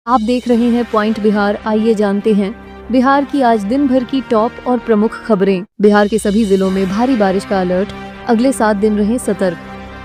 आप देख रहे हैं पॉइंट बिहार। आइए जानते हैं बिहार की आज दिन भर की टॉप और प्रमुख खबरें। बिहार के सभी जिलों में भारी बारिश का अलर्ट, अगले 7 दिन रहें सतर्क।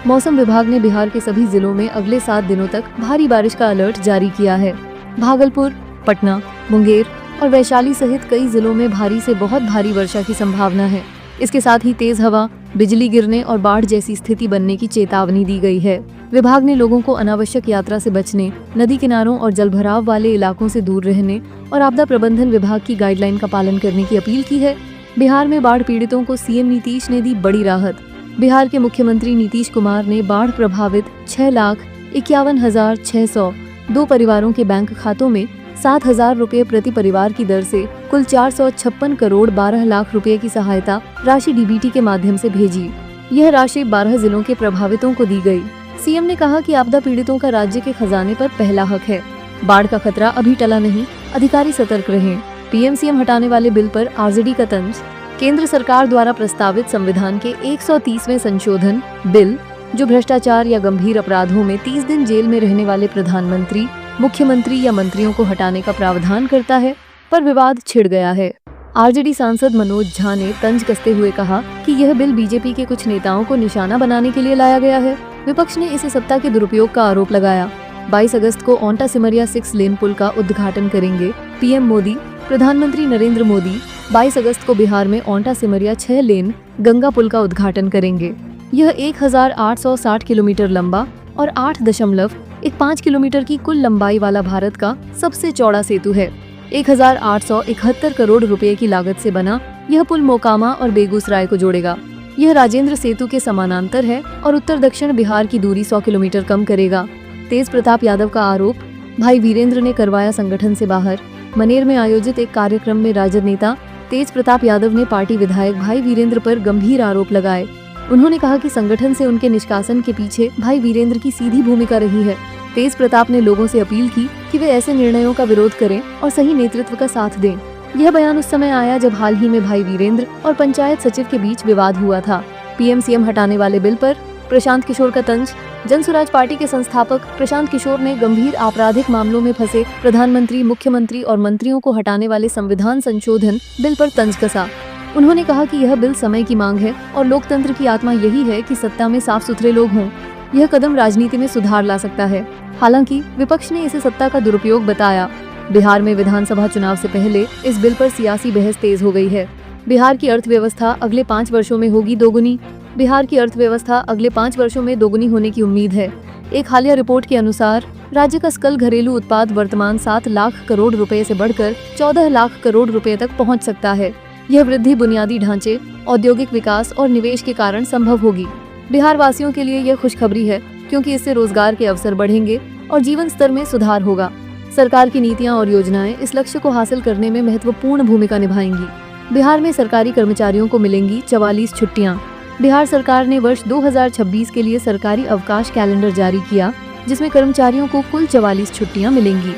मौसम विभाग ने बिहार के सभी जिलों में अगले 7 दिनों तक भारी बारिश का अलर्ट जारी किया है। भागलपुर, पटना, मुंगेर और वैशाली सहित कई जिलों में भारी से बहुत भारी वर्षा की संभावना है। इसके साथ ही तेज हवा, बिजली गिरने और बाढ़ जैसी स्थिति बनने की चेतावनी दी गई है। विभाग ने लोगों को अनावश्यक यात्रा से बचने, नदी किनारों और जलभराव वाले इलाकों से दूर रहने और आपदा प्रबंधन विभाग की गाइडलाइन का पालन करने की अपील की है। बिहार में बाढ़ पीड़ितों को सीएम नीतीश ने दी बड़ी राहत। बिहार के मुख्यमंत्री नीतीश कुमार ने बाढ़ प्रभावित 6,51,602 परिवारों के बैंक खातों में 7,000 रुपए प्रति परिवार की दर से कुल 456 करोड़ 12 लाख रुपए की सहायता राशि डीबीटी के माध्यम से भेजी। यह राशि 12 जिलों के प्रभावितों को दी गई। सीएम ने कहा कि आपदा पीड़ितों का राज्य के खजाने पर पहला हक है। बाढ़ का खतरा अभी टला नहीं, अधिकारी सतर्क रहें। पीएम-सीएम हटाने वाले बिल पर आरजेडी का तंज। केंद्र सरकार द्वारा प्रस्तावित संविधान के 130वें संशोधन बिल, जो भ्रष्टाचार या गंभीर अपराधों में 30 दिन जेल में रहने वाले प्रधानमंत्री, मुख्यमंत्री या मंत्रियों को हटाने का प्रावधान करता है, पर विवाद छिड़ गया है। आरजेडी सांसद मनोज झा ने तंज कसते हुए कहा कि यह बिल बीजेपी के कुछ नेताओं को निशाना बनाने के लिए लाया गया है। विपक्ष ने इसे सत्ता के दुरुपयोग का आरोप लगाया। 22 अगस्त को ओंटा सिमरिया 6 लेन पुल का उद्घाटन करेंगे पीएम मोदी। प्रधानमंत्री नरेंद्र मोदी 22 अगस्त को बिहार में ओंटा सिमरिया 6 लेन गंगा पुल का उद्घाटन करेंगे। यह 1860 किलोमीटर लंबा और 8.15 किलोमीटर की कुल लंबाई वाला भारत का सबसे चौड़ा सेतु है। 1871 करोड़ रुपए की लागत से बना यह पुल मोकामा और बेगूसराय को जोड़ेगा। यह राजेंद्र सेतु के समानांतर है और उत्तर दक्षिण बिहार की दूरी 100 किलोमीटर कम करेगा। तेज प्रताप यादव का आरोप, भाई वीरेंद्र ने करवाया संगठन से बाहर। मनेर में आयोजित एक कार्यक्रम में राजद नेता तेज प्रताप यादव ने पार्टी विधायक भाई वीरेंद्र पर गंभीर आरोप लगाए। उन्होंने कहा कि संगठन से उनके निष्कासन के पीछे भाई वीरेंद्र की सीधी भूमिका रही है। तेज प्रताप ने लोगों से अपील की कि वे ऐसे निर्णयों का विरोध करें और सही नेतृत्व का साथ दें। यह बयान उस समय आया जब हाल ही में भाई वीरेंद्र और पंचायत सचिव के बीच विवाद हुआ था। पीएम-सीएम हटाने वाले बिल पर प्रशांत किशोर का तंज। जनसुराज पार्टी के संस्थापक प्रशांत किशोर ने गंभीर आपराधिक मामलों में फंसे प्रधानमंत्री, मुख्यमंत्री और मंत्रियों को हटाने वाले संविधान संशोधन बिल पर तंज कसा। उन्होंने कहा कि यह बिल समय की मांग है और लोकतंत्र की आत्मा यही है कि सत्ता में साफ सुथरे लोग हों। यह कदम राजनीति में सुधार ला सकता है। हालांकि विपक्ष ने इसे सत्ता का दुरुपयोग बताया। बिहार में विधानसभा चुनाव से पहले इस बिल पर सियासी बहस तेज हो गई है। बिहार की अर्थव्यवस्था अगले 5 वर्षों में होगी दोगुनी। बिहार की अर्थव्यवस्था अगले 5 वर्षों में दोगुनी होने की उम्मीद है। एक हालिया रिपोर्ट के अनुसार राज्य का सकल घरेलू उत्पाद वर्तमान 7 लाख करोड़ रुपए से बढ़कर 14 लाख करोड़ रुपए तक पहुंच सकता है। यह वृद्धि बुनियादी ढांचे, औद्योगिक विकास और निवेश के कारण संभव होगी। बिहार वासियों के लिए यह खुशखबरी है, क्योंकि इससे रोजगार के अवसर बढ़ेंगे और जीवन स्तर में सुधार होगा। सरकार की नीतियां और योजनाएं इस लक्ष्य को हासिल करने में महत्वपूर्ण भूमिका निभाएंगी। बिहार में सरकारी कर्मचारियों को मिलेंगी 44 छुट्टियां। बिहार सरकार ने वर्ष 2026 के लिए सरकारी अवकाश कैलेंडर जारी किया, जिसमें कर्मचारियों को कुल 44 छुट्टियां मिलेंगी।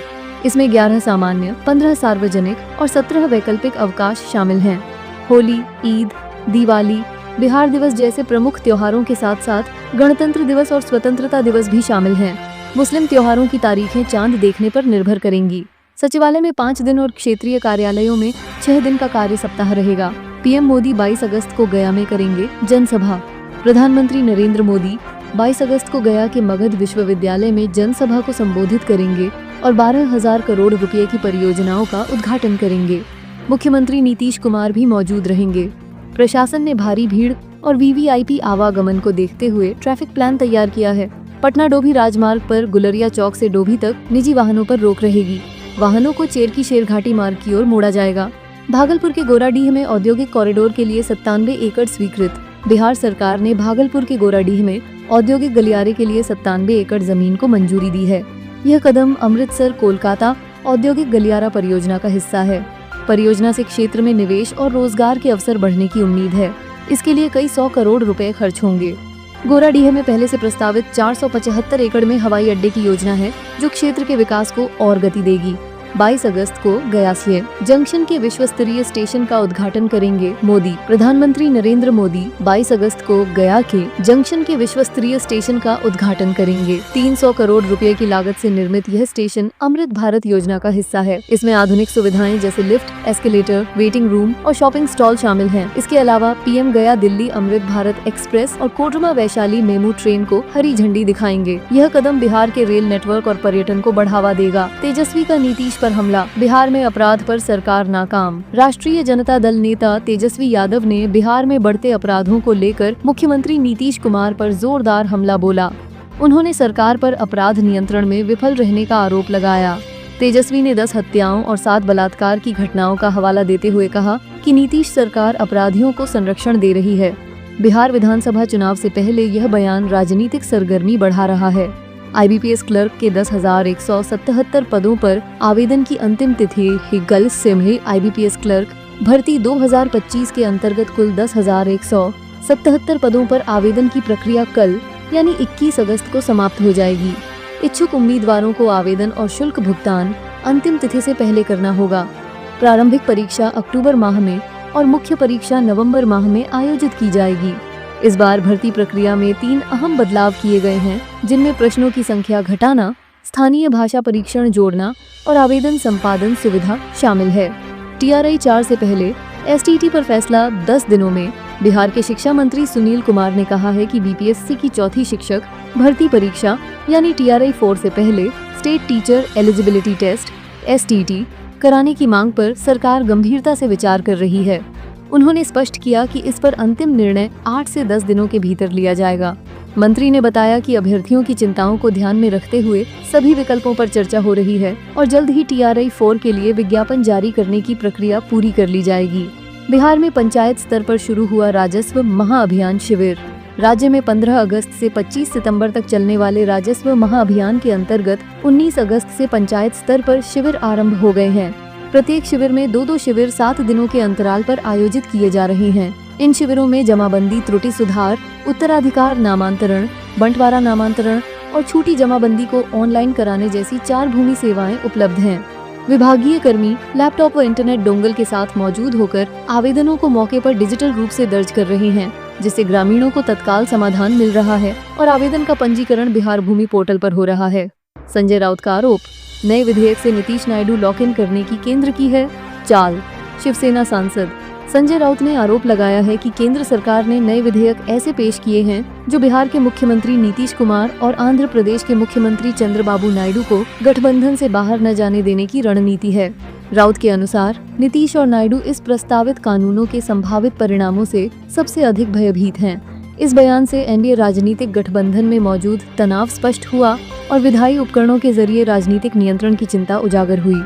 इसमें 11 सामान्य, 15 सार्वजनिक और 17 वैकल्पिक अवकाश शामिल हैं। होली, ईद, दिवाली, बिहार दिवस जैसे प्रमुख त्योहारों के साथ साथ गणतंत्र दिवस और स्वतंत्रता दिवस भी शामिल हैं। मुस्लिम त्योहारों की तारीखें चांद देखने पर निर्भर करेंगी। सचिवालय में 5 दिन और क्षेत्रीय कार्यालयों में 6 दिन का कार्य सप्ताह रहेगा। पीएम मोदी 22 अगस्त को गया में करेंगे जनसभा। प्रधानमंत्री नरेंद्र मोदी 22 अगस्त को गया के मगध विश्वविद्यालय में जनसभा को संबोधित करेंगे और 12,000 करोड़ रुपए की परियोजनाओं का उद्घाटन करेंगे। मुख्यमंत्री नीतीश कुमार भी मौजूद रहेंगे। प्रशासन ने भारी भीड़ और वीवीआईपी आवागमन को देखते हुए ट्रैफिक प्लान तैयार किया है। पटना डोभी राजमार्ग पर गुलरिया चौक से डोभी तक निजी वाहनों पर रोक रहेगी। वाहनों को चेरकी शेरघाटी मार्ग की ओर मोड़ा जाएगा। भागलपुर के गोराडीह में औद्योगिक कॉरिडोर के लिए 97 एकड़ स्वीकृत। बिहार सरकार ने भागलपुर के गोराडीह में औद्योगिक गलियारे के लिए 97 एकड़ जमीन को मंजूरी दी है। यह कदम अमृतसर कोलकाता औद्योगिक गलियारा परियोजना का हिस्सा है। परियोजना से क्षेत्र में निवेश और रोजगार के अवसर बढ़ने की उम्मीद है। इसके लिए कई 100 करोड़ रुपए खर्च होंगे। गोराडीह में पहले से प्रस्तावित 475 एकड़ में हवाई अड्डे की योजना है, जो क्षेत्र के विकास को और गति देगी। 22 अगस्त को गया से जंक्शन के विश्व स्तरीय स्टेशन का उद्घाटन करेंगे मोदी। प्रधानमंत्री नरेंद्र मोदी 22 अगस्त को गया के जंक्शन के विश्व स्तरीय स्टेशन का उद्घाटन करेंगे। 300 करोड़ रुपए की लागत से निर्मित यह स्टेशन अमृत भारत योजना का हिस्सा है। इसमें आधुनिक सुविधाएं जैसे लिफ्ट, एस्केलेटर, वेटिंग रूम और शॉपिंग स्टॉल शामिल हैं। इसके अलावा पीएम गया दिल्ली अमृत भारत एक्सप्रेस और कोडरमा वैशाली मेमू ट्रेन को हरी झंडी दिखाएंगे। यह कदम बिहार के रेल नेटवर्क और पर्यटन को बढ़ावा देगा। तेजस्वी का नीतीश पर हमला, बिहार में अपराध पर सरकार नाकाम। राष्ट्रीय जनता दल नेता तेजस्वी यादव ने बिहार में बढ़ते अपराधों को लेकर मुख्यमंत्री नीतीश कुमार पर जोरदार हमला बोला। उन्होंने सरकार पर अपराध नियंत्रण में विफल रहने का आरोप लगाया। तेजस्वी ने 10 हत्याओं और 7 बलात्कार की घटनाओं का हवाला देते हुए कहा कि नीतीश सरकार अपराधियों को संरक्षण दे रही है। बिहार विधानसभा चुनाव से पहले यह बयान राजनीतिक सरगर्मी बढ़ा रहा है। IBPS क्लर्क के 10,177 पदों पर आवेदन की अंतिम तिथि कल से है। IBPS क्लर्क भर्ती 2025 के अंतर्गत कुल 10,177 पदों पर आवेदन की प्रक्रिया कल यानी 21 अगस्त को समाप्त हो जाएगी। इच्छुक उम्मीदवारों को आवेदन और शुल्क भुगतान अंतिम तिथि से पहले करना होगा। प्रारंभिक परीक्षा अक्टूबर माह में और मुख्य परीक्षा नवंबर माह में आयोजित की जाएगी। इस बार भर्ती प्रक्रिया में 3 अहम बदलाव किए गए हैं, जिनमें प्रश्नों की संख्या घटाना, स्थानीय भाषा परीक्षण जोड़ना और आवेदन संपादन सुविधा शामिल है। TRI 4 से पहले STT पर फैसला 10 दिनों में। बिहार के शिक्षा मंत्री सुनील कुमार ने कहा है कि BPSC की चौथी शिक्षक भर्ती परीक्षा यानी TRI 4 से पहले state teacher eligibility test STT कराने की मांग पर सरकार गंभीरता से विचार कर रही है। उन्होंने स्पष्ट किया कि इस पर अंतिम निर्णय 8 से 10 दिनों के भीतर लिया जाएगा। मंत्री ने बताया कि अभ्यर्थियों की चिंताओं को ध्यान में रखते हुए सभी विकल्पों पर चर्चा हो रही है और जल्द ही TRI 4 के लिए विज्ञापन जारी करने की प्रक्रिया पूरी कर ली जाएगी। बिहार में पंचायत स्तर पर शुरू हुआ राजस्व महाअभियान शिविर। राज्य में 15 अगस्त से 25 सितंबर तक चलने वाले राजस्व महाअभियान के अंतर्गत 19 अगस्त से पंचायत स्तर पर शिविर आरंभ हो गए हैं। प्रत्येक शिविर में 2-2 शिविर 7 दिनों के अंतराल पर आयोजित किए जा रहे हैं। इन शिविरों में जमाबंदी, त्रुटि सुधार, उत्तराधिकार नामांतरण, बंटवारा नामांतरण और छूटी जमाबंदी को ऑनलाइन कराने जैसी 4 भूमि सेवाएं उपलब्ध हैं। विभागीय कर्मी लैपटॉप व इंटरनेट डोंगल के साथ मौजूद होकर आवेदनों को मौके पर डिजिटल रूप से दर्ज कर रहे हैं, जिससे ग्रामीणों को तत्काल समाधान मिल रहा है और आवेदन का पंजीकरण बिहार भूमि पोर्टल पर हो रहा है। संजय राउत का आरोप, नए विधेयक से नीतीश नायडू लॉक इन करने की केंद्र की है चाल। शिवसेना सांसद संजय राउत ने आरोप लगाया है कि केंद्र सरकार ने नए विधेयक ऐसे पेश किए हैं जो बिहार के मुख्यमंत्री नीतीश कुमार और आंध्र प्रदेश के मुख्यमंत्री चंद्रबाबू नायडू को गठबंधन से बाहर न जाने देने की रणनीति है। राउत के अनुसार नीतीश और नायडू इस प्रस्तावित कानूनों के संभावित परिणामों से सबसे अधिक भयभीत हैं। इस बयान से एनडीए राजनीतिक गठबंधन में मौजूद तनाव स्पष्ट हुआ और विधायी उपकरणों के जरिए राजनीतिक नियंत्रण की चिंता उजागर हुई।